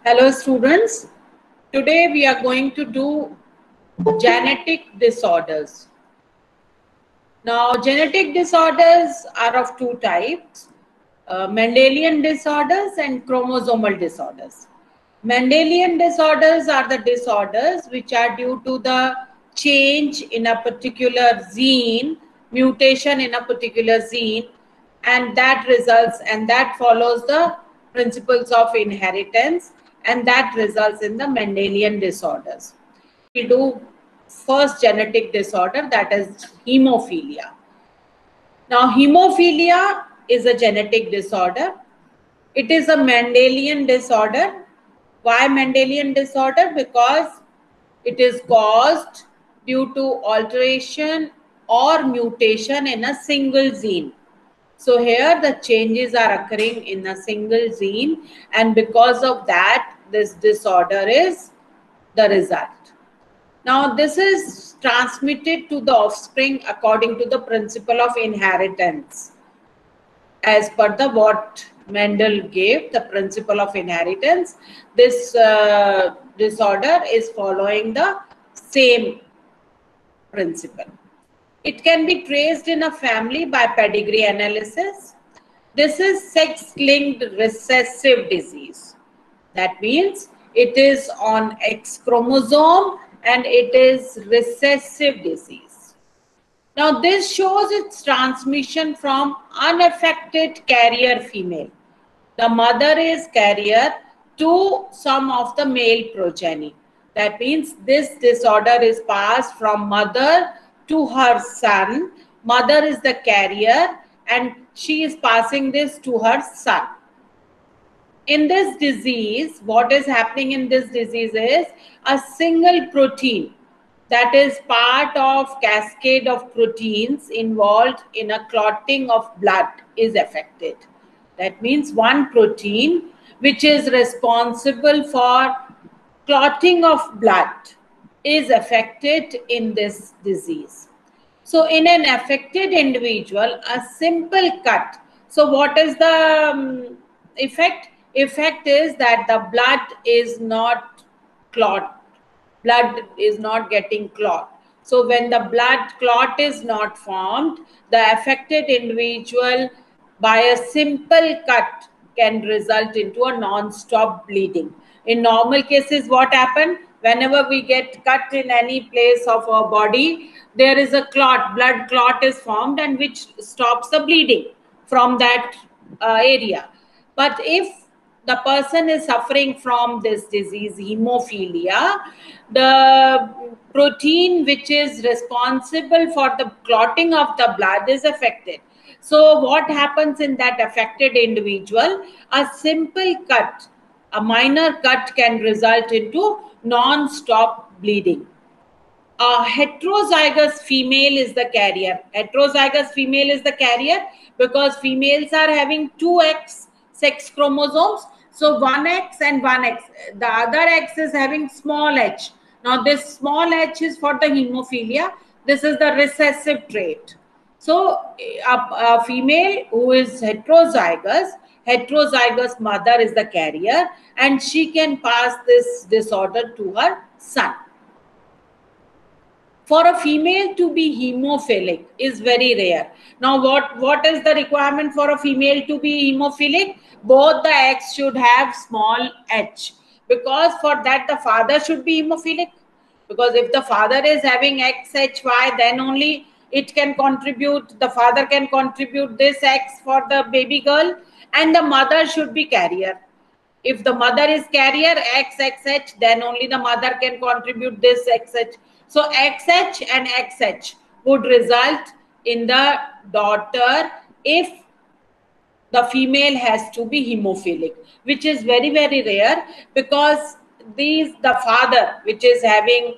Hello students, today we are going to do genetic disorders. Now genetic disorders are of two types, Mendelian disorders and chromosomal disorders. Mendelian disorders are the disorders which are due to the change in a particular gene, mutation in a particular gene, and that follows the principles of inheritance, and that results in the Mendelian disorders. We'll do first genetic disorder, that is hemophilia. Now hemophilia is a genetic disorder. It is a Mendelian disorder. Why Mendelian disorder? Because it is caused due to alteration or mutation in a single gene. So here the changes are occurring in a single gene, and because of that this disorder is the result. Now this is transmitted to the offspring according to the principle of inheritance. As per the what Mendel gave, the principle of inheritance, this disorder is following the same principle. It can be traced in a family by pedigree analysis. This is sex-linked recessive disease. That means it is on X chromosome and it is recessive disease. Now this shows its transmission from unaffected carrier female. The mother is carrier to some of the male progeny. That means this disorder is passed from mother to her son. Mother is the carrier and she is passing this to her son. In this disease, what is happening in this disease is a single protein, that is part of cascade of proteins involved in a clotting of blood, is affected. That means one protein which is responsible for clotting of blood is affected in this disease. So in an affected individual, a simple cut. So what is the effect? Effect is that the blood is not clot. Blood is not getting clot. So when the blood clot is not formed, the affected individual by a simple cut can result into a non-stop bleeding. In normal cases, what happens? Whenever we get cut in any place of our body, there is a clot, blood clot is formed, and which stops the bleeding from that area. But if the person is suffering from this disease, hemophilia, the protein which is responsible for the clotting of the blood is affected. So what happens in that affected individual? A simple cut, a minor cut can result into non-stop bleeding. A heterozygous female is the carrier. Heterozygous female is the carrier because females are having 2X sex chromosomes. So 1X and 1X. The other X is having small h. Now this small h is for the hemophilia. This is the recessive trait. So a female who is heterozygous mother is the carrier and she can pass this disorder to her son. For a female to be hemophilic is very rare. Now what is the requirement for a female to be hemophilic? Both the X should have small h, because for that the father should be hemophilic, because if the father is having XHY, then only it can contribute, the father can contribute this X for the baby girl, and the mother should be carrier. If the mother is carrier XXH, then only the mother can contribute this XH. So XH and XH would result in the daughter if the female has to be hemophilic, which is very, very rare, because the father which is having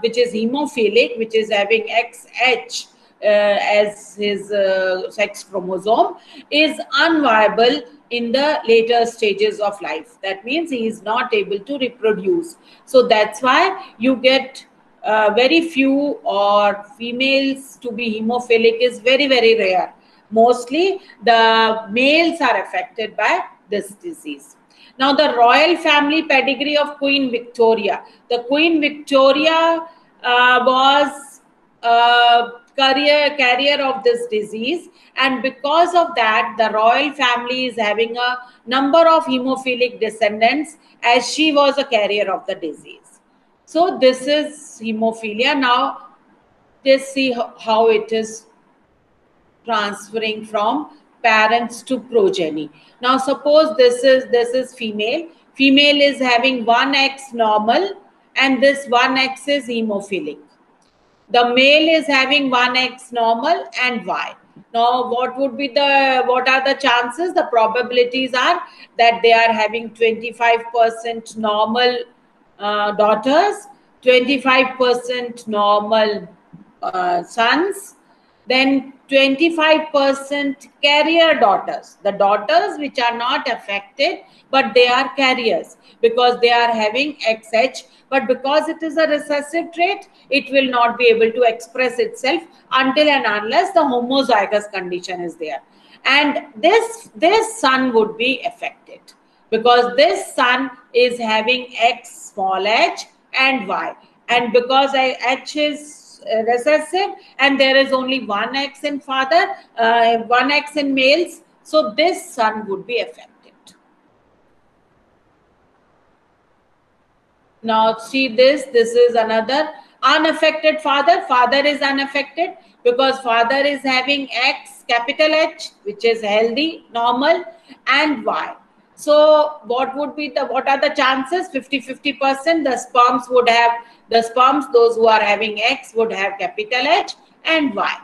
which is hemophilic, which is having XH as his sex chromosome, is unviable in the later stages of life. That means he is not able to reproduce. So that's why you get very few, or females to be hemophilic is very, very rare. Mostly the males are affected by this disease. Now, the royal family pedigree of Queen Victoria. The Queen Victoria was carrier of this disease, and because of that, the royal family is having a number of hemophilic descendants, as she was a carrier of the disease. So this is hemophilia. Now let's see how it is transferring from parents to progeny. Now suppose this is female. Female is having 1X normal, and this 1X is hemophilic. The male is having 1X normal and Y. Now, what are the chances? The probabilities are that they are having 25% normal daughters, 25% normal sons, then 25% carrier daughters. The daughters which are not affected, but they are carriers because they are having XH. But because it is a recessive trait, it will not be able to express itself until and unless the homozygous condition is there. And this son would be affected because this son is having X small h and Y. And because H is recessive and there is only 1X in father, 1X in males, so this son would be affected. Now see this is another unaffected father. Father is unaffected because father is having X capital H, which is healthy, normal, and Y. So what are the chances? 50-50%. The sperms, those who are having X would have capital H and Y.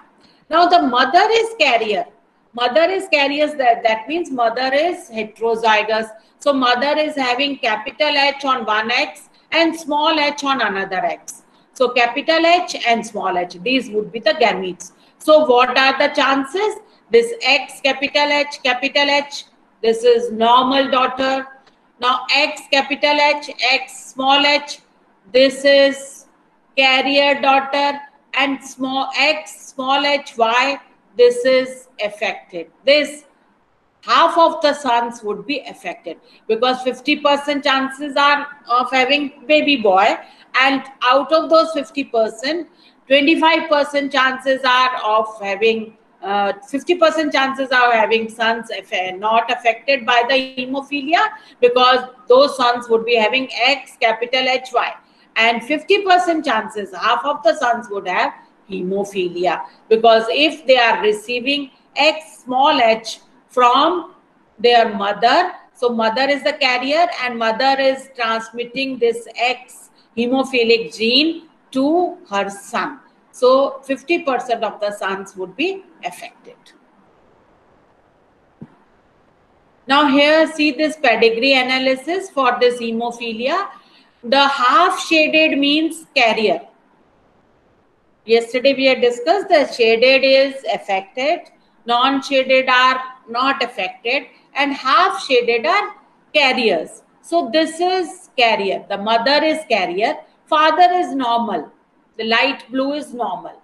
Now the mother is carrier. Mother is carriers, that means mother is heterozygous. So mother is having capital H on 1X and small h on another X. So capital H and small h, these would be the gametes. So what are the chances? This X capital H, this is normal daughter. Now X capital H, X small h, this is carrier daughter, and small X small h Y, this is affected. This half of the sons would be affected because 50% chances are of having baby boy, and out of those 50%, 25% chances are of having 50% chances are having sons not affected by the hemophilia because those sons would be having X capital HY, and 50% chances, half of the sons would have hemophilia because if they are receiving X small h from their mother, so mother is the carrier and mother is transmitting this X hemophilic gene to her son. So 50% of the sons would be affected. Now here see this pedigree analysis for this hemophilia. The half shaded means carrier. Yesterday we had discussed the shaded is affected, non-shaded are not affected, and half shaded are carriers. So this is carrier. The mother is carrier. Father is normal. The light blue is normal.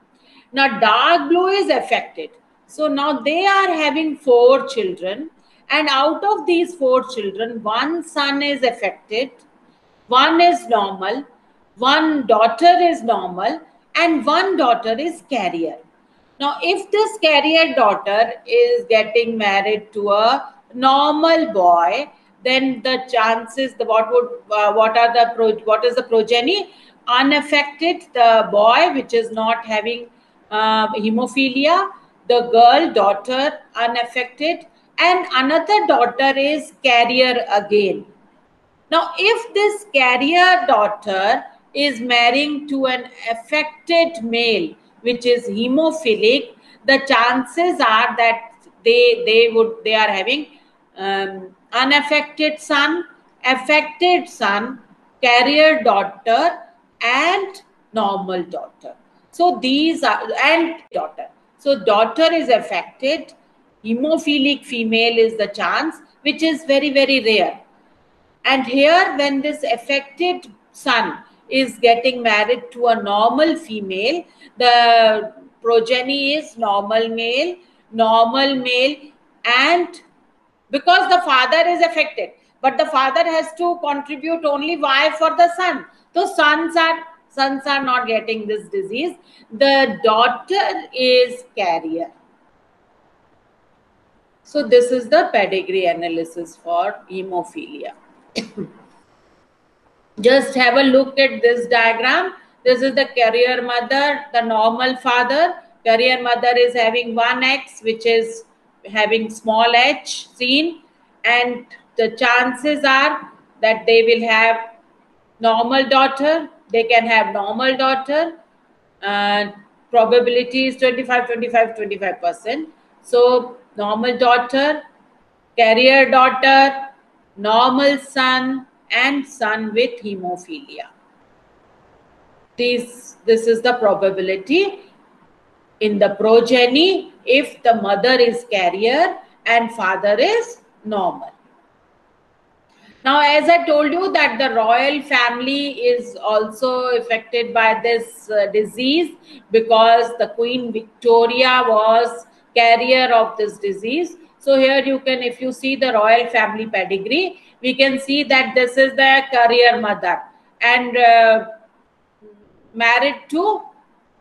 Now dark blue is affected. So now they are having 4 children, and out of these 4 children, 1 son is affected, 1 is normal, 1 daughter is normal, and 1 daughter is carrier. Now, if this carrier daughter is getting married to a normal boy, then the chances, what is the progeny? Unaffected, the boy which is not having hemophilia, the girl daughter unaffected, and another daughter is carrier again. Now, if this carrier daughter is marrying to an affected male, which is hemophilic, the chances are that they are having unaffected son, affected son, carrier daughter, and normal daughter. So these are, and daughter. So daughter is affected, hemophilic female is the chance, which is very, very rare. And here, when this affected son is getting married to a normal female, the progeny is normal male, and because the father is affected, but the father has to contribute only Y for the son. So sons are not getting this disease. The daughter is carrier. So this is the pedigree analysis for hemophilia. Just have a look at this diagram. This is the carrier mother, the normal father. Carrier mother is having one X, which is having small h seen, and the chances are that they will have normal daughter. They can have normal daughter. Probability is 25%. So normal daughter, carrier daughter, normal son, and son with hemophilia. This is the probability in the progeny if the mother is carrier and father is normal. Now, as I told you that the royal family is also affected by this disease because the Queen Victoria was carrier of this disease. So here you can, if you see the royal family pedigree, we can see that this is the carrier mother and married to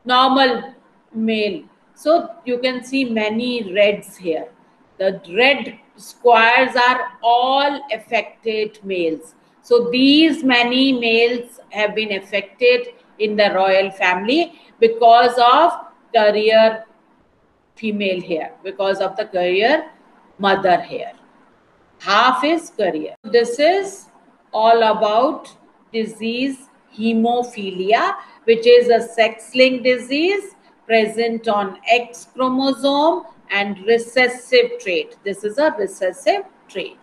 normal male. So you can see many reds here. The red squares are all affected males. So these many males have been affected in the royal family because of carrier female here, because of the carrier mother here. Half is carrier. This is all about disease hemophilia, which is a sex-linked disease present on X chromosome and recessive trait. This is a recessive trait.